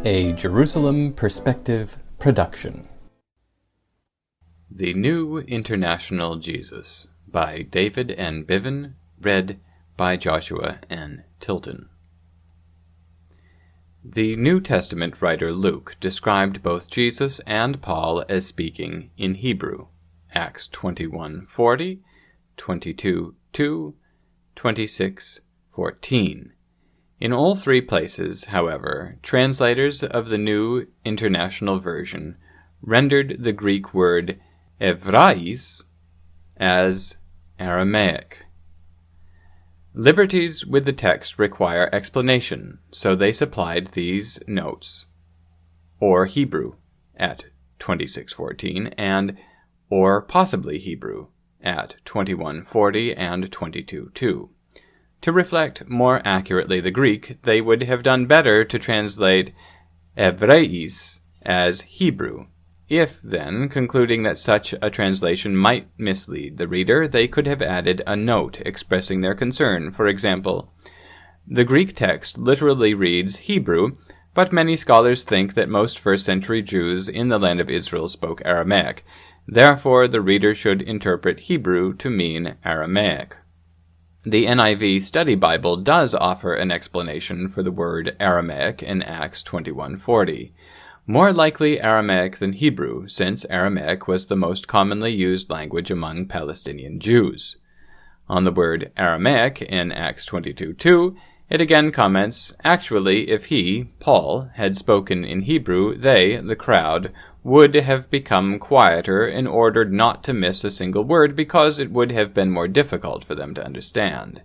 a Jerusalem Perspective production. The New International Jesus by David N. Biven, read by Joshua N. Tilton. The New Testament writer Luke described both Jesus and Paul as speaking in Hebrew, Acts 21:40, 22:2, 26:14. In all three places, however, translators of the New International Version rendered the Greek word Evrais as Aramaic. Liberties with the text require explanation, so they supplied these notes: or Hebrew at 26:14 and or possibly Hebrew at 21:40 and 22:2. To reflect more accurately the Greek, they would have done better to translate Evrais as Hebrew. If, then, concluding that such a translation might mislead the reader, they could have added a note expressing their concern. For example, the Greek text literally reads Hebrew, but many scholars think that most first-century Jews in the land of Israel spoke Aramaic. Therefore, the reader should interpret Hebrew to mean Aramaic. The NIV Study Bible does offer an explanation for the word Aramaic in Acts 21:40. More likely Aramaic than Hebrew, since Aramaic was the most commonly used language among Palestinian Jews. On the word Aramaic in Acts 22:2, it again comments, actually, if he, Paul, had spoken in Hebrew, they, the crowd, would have become quieter in order not to miss a single word because it would have been more difficult for them to understand.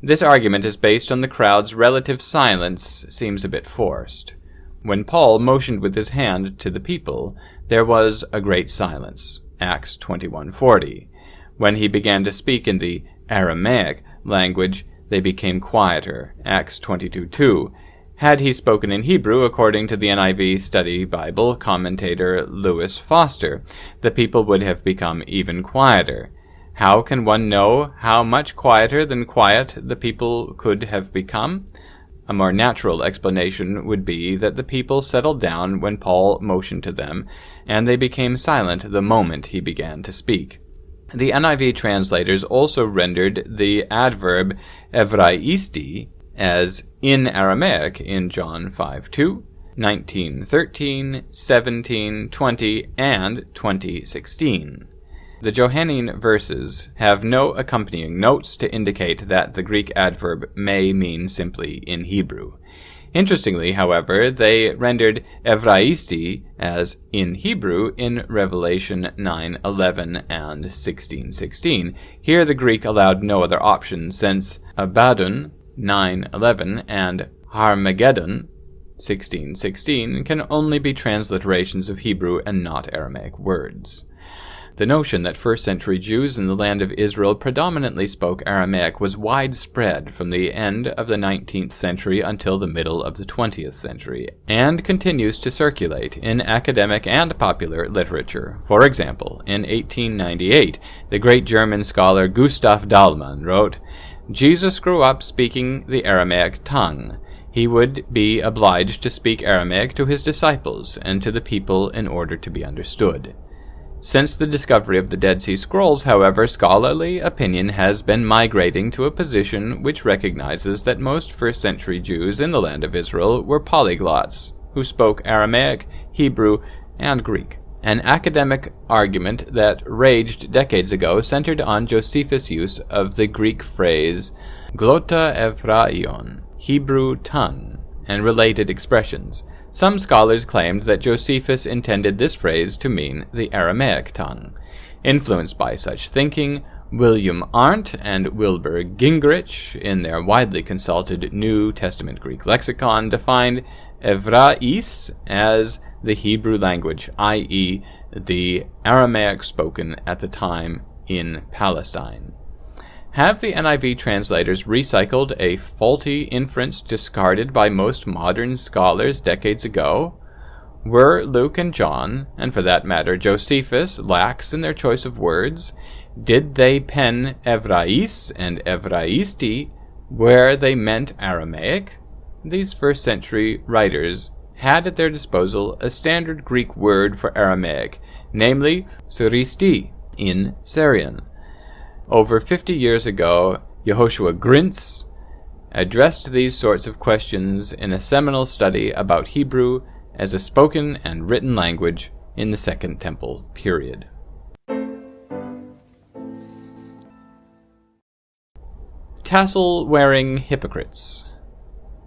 This argument is based on the crowd's relative silence seems a bit forced. When Paul motioned with his hand to the people, there was a great silence, Acts 21:40. When he began to speak in the Aramaic language, they became quieter, Acts 22:2. Had he spoken in Hebrew, according to the NIV Study Bible commentator Lewis Foster, the people would have become even quieter. How can one know how much quieter than quiet the people could have become? A more natural explanation would be that the people settled down when Paul motioned to them, and they became silent the moment he began to speak. The NIV translators also rendered the adverb Evraisti as in Aramaic in John 5:2, 19:13, 17:20, and 20:16. The Johannine verses have no accompanying notes to indicate that the Greek adverb may mean simply in Hebrew. Interestingly, however, they rendered Evraisti as in Hebrew in Revelation 9:11 and 16:16. Here the Greek allowed no other option, since Abaddon 9:11 and Harmageddon 16:16 can only be transliterations of Hebrew and not Aramaic words. The notion that first-century Jews in the land of Israel predominantly spoke Aramaic was widespread from the end of the 19th century until the middle of the 20th century, and continues to circulate in academic and popular literature. For example, in 1898, the great German scholar Gustav Dahlmann wrote, Jesus grew up speaking the Aramaic tongue. He would be obliged to speak Aramaic to his disciples and to the people in order to be understood. Since the discovery of the Dead Sea Scrolls, however, scholarly opinion has been migrating to a position which recognizes that most first-century Jews in the land of Israel were polyglots, who spoke Aramaic, Hebrew, and Greek. An academic argument that raged decades ago centered on Josephus' use of the Greek phrase glotta Evraion, Hebrew tongue, and related expressions. Some scholars claimed that Josephus intended this phrase to mean the Aramaic tongue. Influenced by such thinking, William Arndt and Wilbur Gingrich, in their widely consulted New Testament Greek lexicon, defined Evrais as the Hebrew language, i.e., the Aramaic spoken at the time in Palestine. Have the NIV translators recycled a faulty inference discarded by most modern scholars decades ago? Were Luke and John, and for that matter Josephus, lax in their choice of words? Did they pen Evrais and Evraisti where they meant Aramaic? These first-century writers had at their disposal a standard Greek word for Aramaic, namely Suristi in Syrian. Over 50 years ago, Yehoshua Grintz addressed these sorts of questions in a seminal study about Hebrew as a spoken and written language in the Second Temple period. Tassel-wearing hypocrites.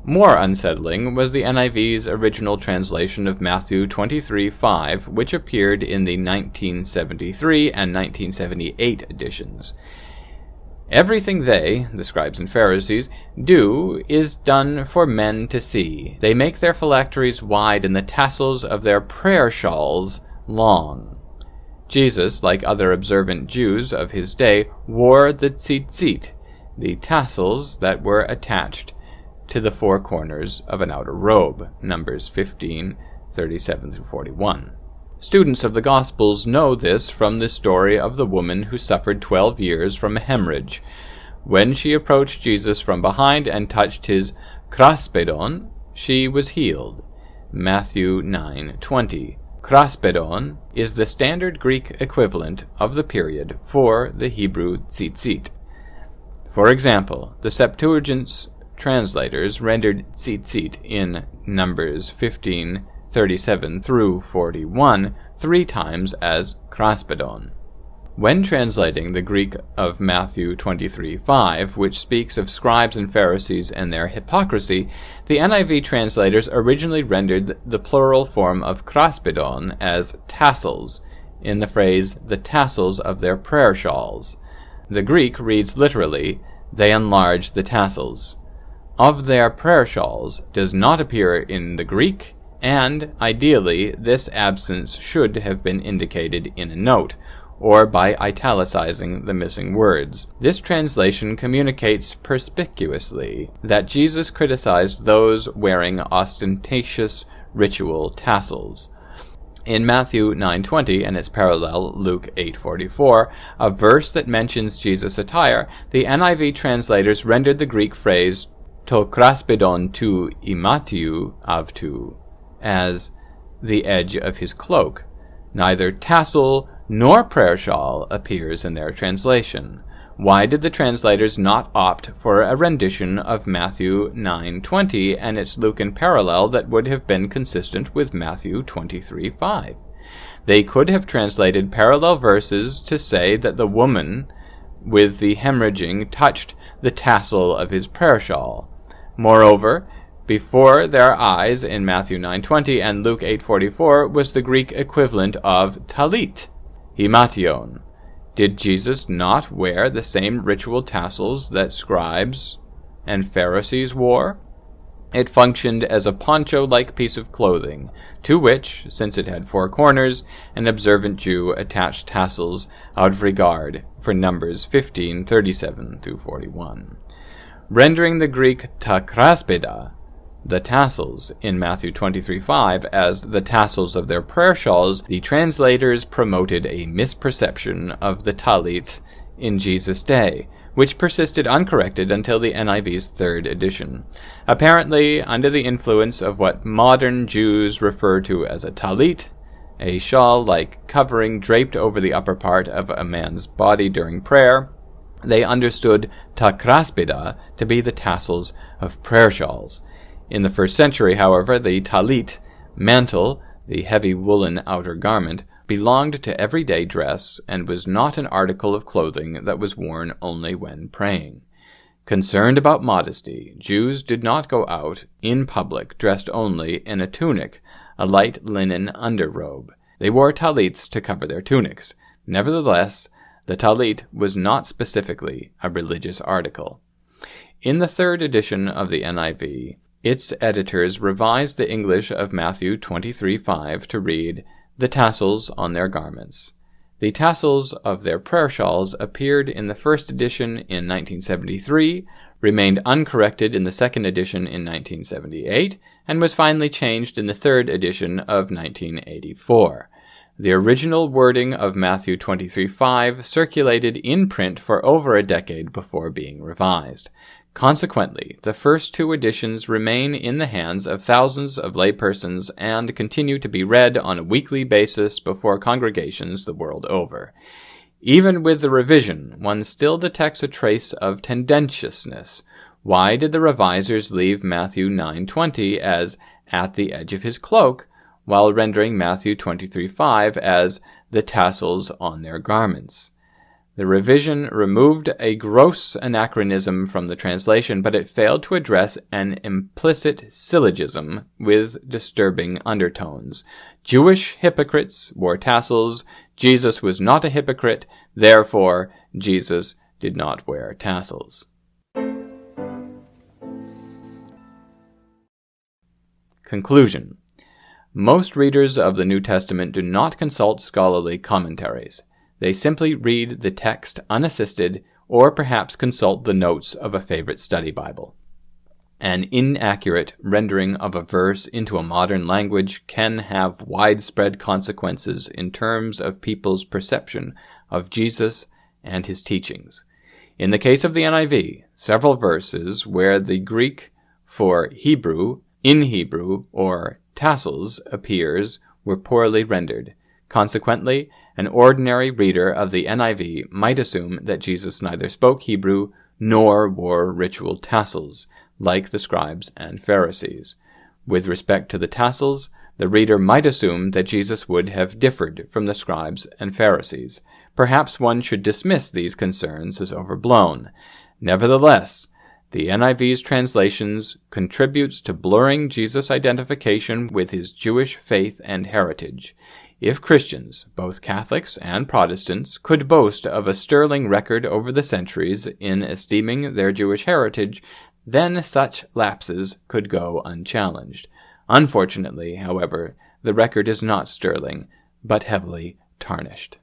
More unsettling was the NIV's original translation of Matthew 23:5, which appeared in the 1973 and 1978 editions. Everything they, the scribes and Pharisees, do is done for men to see. They make their phylacteries wide and the tassels of their prayer shawls long. Jesus, like other observant Jews of his day, wore the tzitzit, the tassels that were attached to the four corners of an outer robe, Numbers 15:37-41. Students of the Gospels know this from the story of the woman who suffered 12 years from a hemorrhage. When she approached Jesus from behind and touched his kraspedon, she was healed. Matthew 9:20. Kraspedon is the standard Greek equivalent of the period for the Hebrew tzitzit. For example, the Septuagint's translators rendered tzitzit in Numbers 15:37-41 3 times as kraspedon. When translating the Greek of Matthew 23:5, which speaks of scribes and Pharisees and their hypocrisy, the NIV translators originally rendered the plural form of kraspedon as tassels, in the phrase, the tassels of their prayer shawls. The Greek reads literally, they enlarged the tassels. Of their prayer shawls does not appear in the Greek, and, ideally, this absence should have been indicated in a note, or by italicizing the missing words. This translation communicates perspicuously that Jesus criticized those wearing ostentatious ritual tassels. In Matthew 9:20 and its parallel Luke 8:44, a verse that mentions Jesus' attire, the NIV translators rendered the Greek phrase to kraspedon tu imatiu avtu as the edge of his cloak. Neither tassel nor prayer shawl appears in their translation. Why did the translators not opt for a rendition of Matthew 9:20 and its Lucan parallel that would have been consistent with Matthew 23:5? They could have translated parallel verses to say that the woman with the hemorrhaging touched the tassel of his prayer shawl. Moreover, before their eyes in Matthew 9:20 and Luke 8:44 was the Greek equivalent of talit, himation. Did Jesus not wear the same ritual tassels that scribes and Pharisees wore? It functioned as a poncho-like piece of clothing, to which, since it had 4 corners, an observant Jew attached tassels out of regard for Numbers 15:37-41. Rendering the Greek ta kraspeda, the tassels, in Matthew 23:5 as the tassels of their prayer shawls, the translators promoted a misperception of the talit in Jesus' day, which persisted uncorrected until the NIV's 3rd edition. Apparently, under the influence of what modern Jews refer to as a talit, a shawl-like covering draped over the upper part of a man's body during prayer, they understood ta kraspeda to be the tassels of prayer shawls. In the 1st century, however, the talit, mantle, the heavy woolen outer garment, belonged to everyday dress and was not an article of clothing that was worn only when praying. Concerned about modesty, Jews did not go out in public dressed only in a tunic, a light linen underrobe. They wore talits to cover their tunics. Nevertheless, the talit was not specifically a religious article. In the 3rd edition of the NIV, its editors revised the English of Matthew 23:5 to read, the tassels on their garments. The tassels of their prayer shawls appeared in the 1st edition in 1973, remained uncorrected in the 2nd edition in 1978, and was finally changed in the 3rd edition of 1984. The original wording of Matthew 23:5 circulated in print for over a decade before being revised. Consequently, the first two editions remain in the hands of thousands of laypersons and continue to be read on a weekly basis before congregations the world over. Even with the revision, one still detects a trace of tendentiousness. Why did the revisers leave Matthew 9:20 as "at the edge of his cloak," while rendering Matthew 23:5 as "the tassels on their garments"? The revision removed a gross anachronism from the translation, but it failed to address an implicit syllogism with disturbing undertones. Jewish hypocrites wore tassels. Jesus was not a hypocrite. Therefore, Jesus did not wear tassels. Conclusion. Most readers of the New Testament do not consult scholarly commentaries. They simply read the text unassisted, or perhaps consult the notes of a favorite study Bible. An inaccurate rendering of a verse into a modern language can have widespread consequences in terms of people's perception of Jesus and his teachings. In the case of the NIV, several verses where the Greek for Hebrew, in Hebrew, or tassels appears were poorly rendered. Consequently, an ordinary reader of the NIV might assume that Jesus neither spoke Hebrew nor wore ritual tassels, like the scribes and Pharisees. With respect to the tassels, the reader might assume that Jesus would have differed from the scribes and Pharisees. Perhaps one should dismiss these concerns as overblown. Nevertheless, the NIV's translations contributes to blurring Jesus' identification with his Jewish faith and heritage. If Christians, both Catholics and Protestants, could boast of a sterling record over the centuries in esteeming their Jewish heritage, then such lapses could go unchallenged. Unfortunately, however, the record is not sterling, but heavily tarnished.